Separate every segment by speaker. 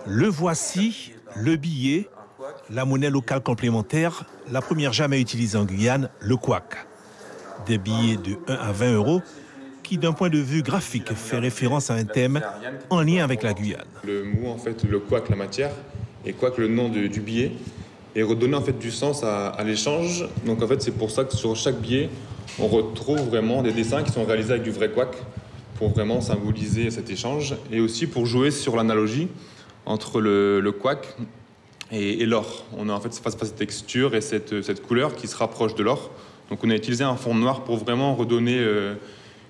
Speaker 1: Le voici, le billet, la monnaie locale complémentaire, la première jamais utilisée en Guyane, le couac. Des billets de 1 à 20 euros qui, d'un point de vue graphique, fait référence à un thème en lien avec la Guyane.
Speaker 2: Le mot, en fait, le couac, la matière, et couac, le nom du billet, et redonner en fait du sens à l'échange. Donc en fait, c'est pour ça que sur chaque billet, on retrouve vraiment des dessins qui sont réalisés avec du vrai couac pour vraiment symboliser cet échange et aussi pour jouer sur l'analogie entre le couac et l'or. On a en fait cette texture et cette couleur qui se rapproche de l'or. Donc on a utilisé un fond noir pour vraiment redonner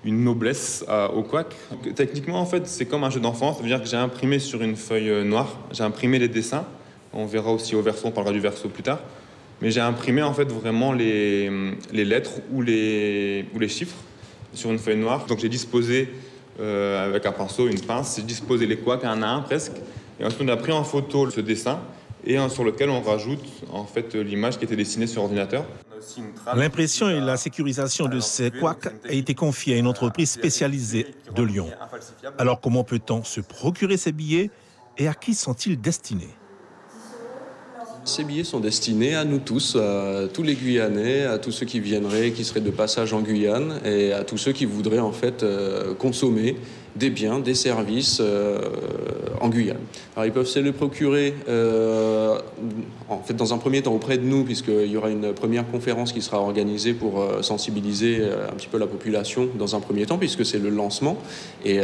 Speaker 2: une noblesse au couac. Techniquement, en fait, c'est comme un jeu d'enfant. Ça veut dire que j'ai imprimé sur une feuille noire, j'ai imprimé les dessins. On verra aussi au verso, on parlera du verso plus tard. Mais j'ai imprimé en fait vraiment les lettres ou les chiffres sur une feuille noire. Donc j'ai disposé avec un pinceau, une pince, j'ai disposé les couacs un à un presque. Et ensuite on a pris en photo ce dessin et sur lequel on rajoute en fait l'image qui était dessinée sur ordinateur.
Speaker 1: L'impression et la sécurisation de ces couacs a été confiée à une entreprise spécialisée de Lyon. Alors comment peut-on se procurer ces billets et à qui sont-ils destinés ?
Speaker 3: Ces billets sont destinés à nous tous, à tous les Guyanais, à tous ceux qui viendraient, qui seraient de passage en Guyane et à tous ceux qui voudraient en fait consommer des biens, des services en Guyane. Alors ils peuvent se les procurer en fait dans un premier temps auprès de nous puisqu'il y aura une première conférence qui sera organisée pour sensibiliser un petit peu la population dans un premier temps puisque c'est le lancement et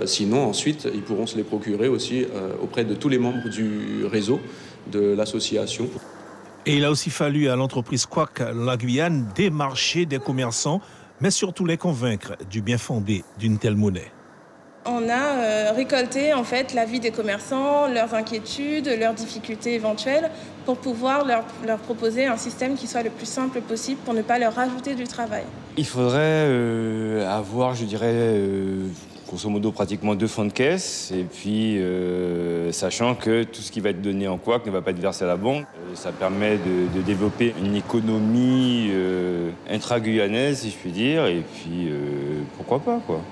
Speaker 3: sinon ensuite ils pourront se les procurer aussi auprès de tous les membres du réseau de l'association.
Speaker 1: Et il a aussi fallu à l'entreprise Couac la Guyane démarcher des commerçants, mais surtout les convaincre du bien fondé d'une telle monnaie.
Speaker 4: On a récolté en fait l'avis des commerçants, leurs inquiétudes, leurs difficultés éventuelles, pour pouvoir leur proposer un système qui soit le plus simple possible pour ne pas leur rajouter du travail.
Speaker 5: Il faudrait avoir, je dirais, grosso modo pratiquement 2 fonds de caisse et puis sachant que tout ce qui va être donné en couac ne va pas être versé à la banque. Ça permet de développer une économie intra-guyanaise, si je puis dire, et puis pourquoi pas, quoi.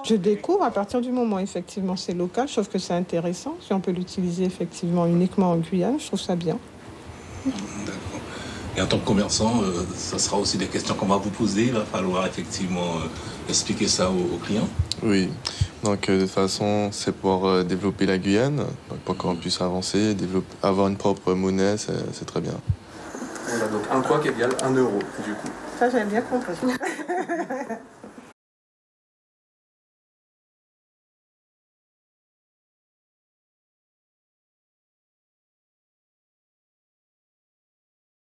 Speaker 6: Je découvre à partir du moment, effectivement, c'est local. Je trouve que c'est intéressant. Si on peut l'utiliser effectivement uniquement en Guyane, je trouve ça bien.
Speaker 7: D'accord. Et en tant que commerçant, ça sera aussi des questions qu'on va vous poser. Il va falloir effectivement expliquer ça aux clients.
Speaker 8: Oui. Donc de toute façon, c'est pour développer la Guyane, donc pour qu'on puisse avancer, avoir une propre monnaie, c'est très bien.
Speaker 3: Voilà, donc un couac égale 1 euro, du coup.
Speaker 6: Ça, j'avais bien compris.